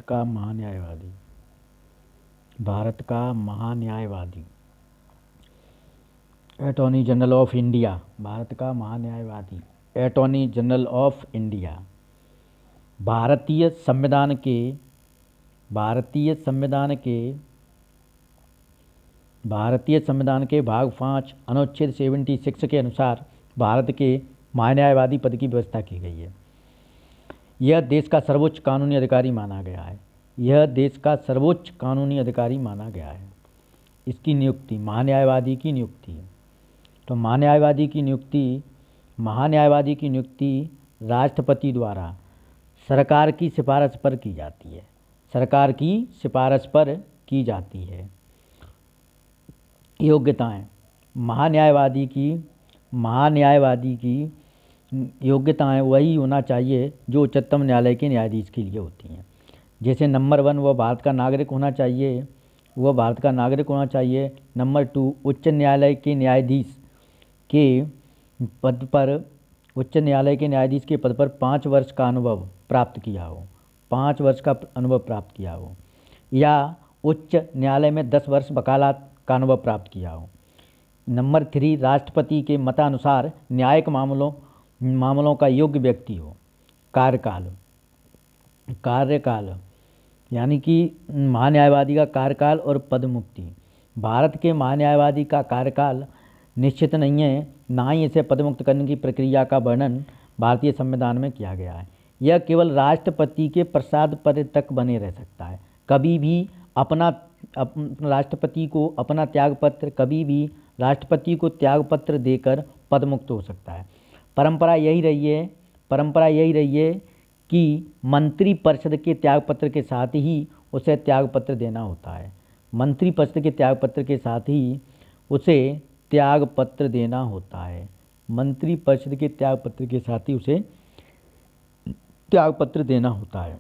का महान्यायवादी। भारत का महान्यायवादी, attorney general of India. Bharat का महान्यायवादी, अटॉर्नी जनरल ऑफ इंडिया। भारतीय संविधान के भाग 5 अनुच्छेद 76 के अनुसार भारत के महान्यायवादी पद की व्यवस्था की गई है। यह देश का सर्वोच्च कानूनी अधिकारी माना गया है। इसकी नियुक्ति, महान्यायवादी की नियुक्ति, तो महान्यायवादी की नियुक्ति राष्ट्रपति द्वारा सरकार की सिफारिश पर की जाती है। योग्यताएं, महान्यायवादी की योग्यताएं वही होना चाहिए जो उच्चतम न्यायालय के न्यायाधीश के लिए होती हैं। जैसे नंबर 1 वह भारत का नागरिक होना चाहिए। नंबर 2 उच्च न्यायालय के न्यायाधीश के पद पर 5 वर्ष का अनुभव प्राप्त किया हो या उच्च न्यायालय में 10 वर्ष वकालत का अनुभव प्राप्त किया हो। नंबर 3 राष्ट्रपति के मतानुसार न्यायिक मामलों का योग्य व्यक्ति हो। कार्यकाल यानी कि महान्यायवादी का कार्यकाल और पदमुक्ति। भारत के महान्यायवादी का कार्यकाल निश्चित नहीं है, ना ही इसे पदमुक्त करने की प्रक्रिया का वर्णन भारतीय संविधान में किया गया है। यह केवल राष्ट्रपति के प्रसाद पद तक बने रह सकता है। कभी भी राष्ट्रपति को त्यागपत्र देकर पदमुक्त हो सकता है। परंपरा यही रही है कि मंत्रिपरिषद के त्यागपत्र के साथ ही उसे त्यागपत्र देना होता है। मंत्रिपरिषद के त्यागपत्र के साथ ही उसे त्यागपत्र देना होता है।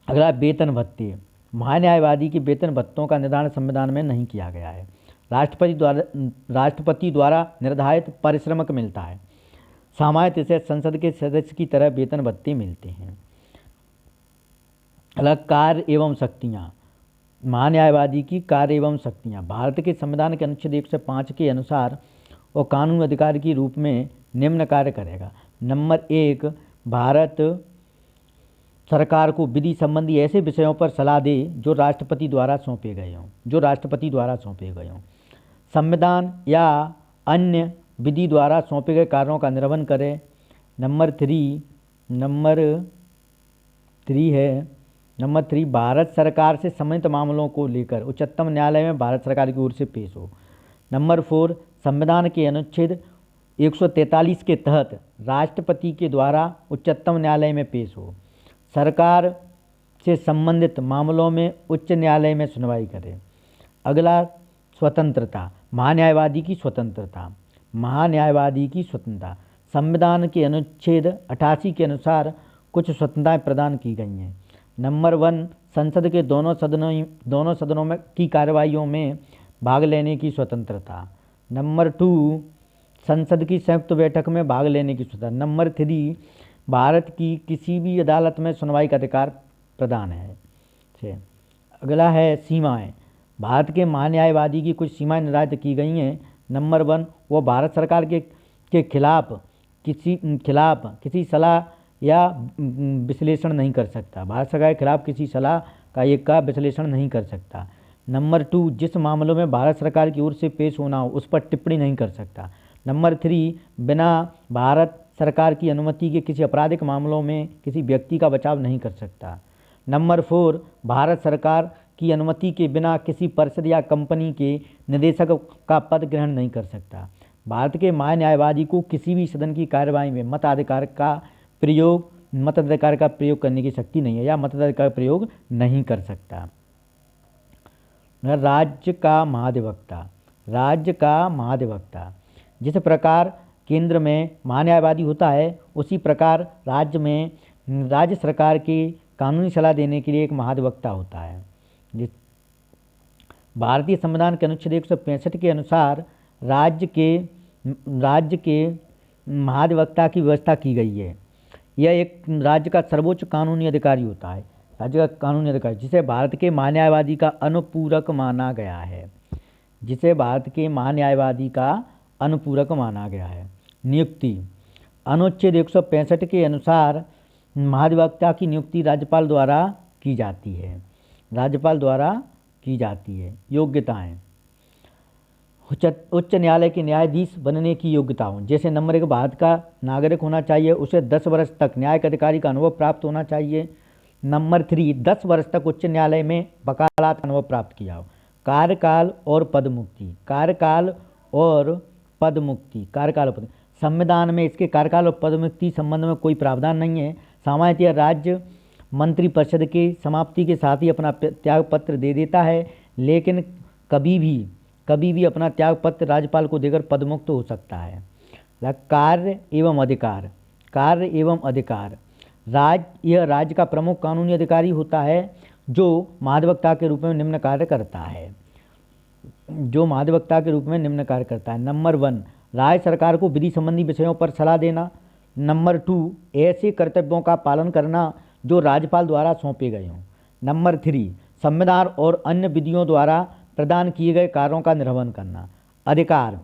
अगला, वेतन भत्ते। महान्यायवादी के वेतन भत्तों का निर्धारण संविधान में नहीं किया गया है। राष्ट्रपति द्वारा निर्धारित पारिश्रमिक मिलता है। सामान्यतः इसे संसद के सदस्य की तरह वेतन भत्ते मिलते हैं। अलग, कार्य एवं शक्तियाँ। महान्यायवादी की कार्य एवं शक्तियाँ। भारत के संविधान के अनुच्छेद 105 के अनुसार वो कानूनी अधिकारी के रूप में निम्न कार्य करेगा। नंबर 1, भारत सरकार को विधि संबंधी ऐसे विषयों पर सलाह दे जो राष्ट्रपति द्वारा सौंपे गए हों। संविधान या अन्य विधि द्वारा सौंपे गए कार्यों का निर्वहन करे। नंबर 3 भारत सरकार से संबंधित मामलों को लेकर उच्चतम न्यायालय में भारत सरकार की ओर से पेश हो। नंबर 4 संविधान के अनुच्छेद 143 के तहत राष्ट्रपति के द्वारा उच्चतम न्यायालय में पेश हो। सरकार से संबंधित मामलों में उच्च न्यायालय में सुनवाई करे। अगला, स्वतंत्रता। महान्यायवादी की स्वतंत्रता। संविधान के अनुच्छेद 88 के अनुसार कुछ स्वतंत्रताएं प्रदान की गई हैं। नंबर 1 संसद के दोनों सदनों में की कार्यवाहियों में भाग लेने की स्वतंत्रता। नंबर 2 संसद की संयुक्त बैठक में भाग लेने की स्वतंत्रता। नंबर 3 भारत की किसी भी अदालत में सुनवाई का अधिकार प्रदान है। अगला है सीमाएं। भारत के महान्यायवादी की कुछ सीमाएं निर्धारित की गई हैं। नंबर 1 वो भारत सरकार के खिलाफ किसी सलाह या विश्लेषण नहीं कर सकता। भारत सरकार के खिलाफ किसी सलाह का विश्लेषण नहीं कर सकता। नंबर 2 जिस मामलों में भारत सरकार की ओर से पेश होना हो उस पर टिप्पणी नहीं कर सकता। नंबर 3 बिना भारत सरकार की अनुमति के किसी आपराधिक मामलों में किसी व्यक्ति का बचाव नहीं कर सकता। नंबर 4 भारत सरकार की अनुमति के बिना किसी परिषद या कंपनी के निदेशक का पद ग्रहण नहीं कर सकता। भारत के महान्यायवादी को किसी भी सदन की कार्यवाही में मताधिकार का प्रयोग करने की शक्ति नहीं है या मताधिकार का प्रयोग नहीं कर सकता। राज्य का महाधिवक्ता। जिस प्रकार केंद्र में महान्यायवादी होता है उसी प्रकार राज्य में राज्य सरकार की कानूनी सलाह देने के लिए एक महाधिवक्ता होता है। भारतीय संविधान के अनुच्छेद 165 के अनुसार राज्य के महाधिवक्ता की व्यवस्था की गई है। यह एक राज्य का सर्वोच्च कानूनी अधिकारी होता है। राज्य का कानूनी अधिकार जिसे भारत के महान्यायवादी का अनुपूरक माना गया है, जिसे भारत के महान्यायवादी का अनुपूरक माना गया है। नियुक्ति अनुच्छेद 165 के अनुसार महाधिवक्ता की नियुक्ति राज्यपाल द्वारा की जाती है, राज्यपाल द्वारा की जाती है। योग्यताएं उच्च न्यायालय के न्यायाधीश बनने की योग्यताओं जैसे नंबर 1 भारत का नागरिक होना चाहिए, उसे 10 वर्ष तक न्यायिक अधिकारी का अनुभव प्राप्त होना चाहिए। नंबर 3 10 वर्ष तक उच्च न्यायालय में वकालत अनुभव प्राप्त किया हो। कार्यकाल और पदमुक्ति, कार्यकाल और पदमुक्ति, कार्यकाल और पद संविधान में इसके कार्यकाल और पदमुक्ति संबंध में कोई प्रावधान नहीं है। सामान्यतः राज्य मंत्रिपरिषद की समाप्ति के साथ ही अपना त्याग पत्र दे देता है, लेकिन कभी भी अपना त्याग पत्र राज्यपाल को देकर पदमुक्त हो सकता है। कार्य एवं अधिकार, कार्य एवं अधिकार यह राज्य का प्रमुख कानूनी अधिकारी होता है जो महाधिवक्ता के रूप में निम्न कार्य करता है, जो महाधिवक्ता के रूप में निम्न कार्य करता है। नंबर 1 राज्य सरकार को विधि संबंधी विषयों पर सलाह देना। नंबर 2 ऐसे कर्तव्यों का पालन करना जो राज्यपाल द्वारा सौंपे गए हों। नंबर 3 संविधान और अन्य विधियों द्वारा प्रदान किए गए कार्यों का निर्वहन करना। अधिकार,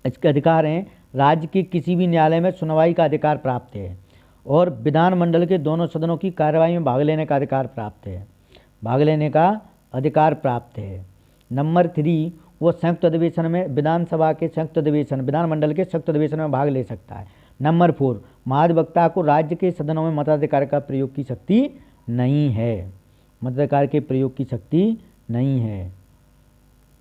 इसके अधिकार हैं राज्य के किसी भी न्यायालय में सुनवाई का अधिकार प्राप्त है और विधानमंडल के दोनों सदनों की कार्यवाही में भाग लेने का अधिकार प्राप्त है, भाग लेने का अधिकार प्राप्त है। नंबर 3 वो संयुक्त अधिवेशन में विधानसभा के संयुक्त अधिवेशन, विधानमंडल के संयुक्त अधिवेशन में भाग ले सकता है। नंबर 4 महाधिवक्ता को राज्य के सदनों में मताधिकार का प्रयोग की शक्ति नहीं है, मताधिकार के प्रयोग की शक्ति नहीं है।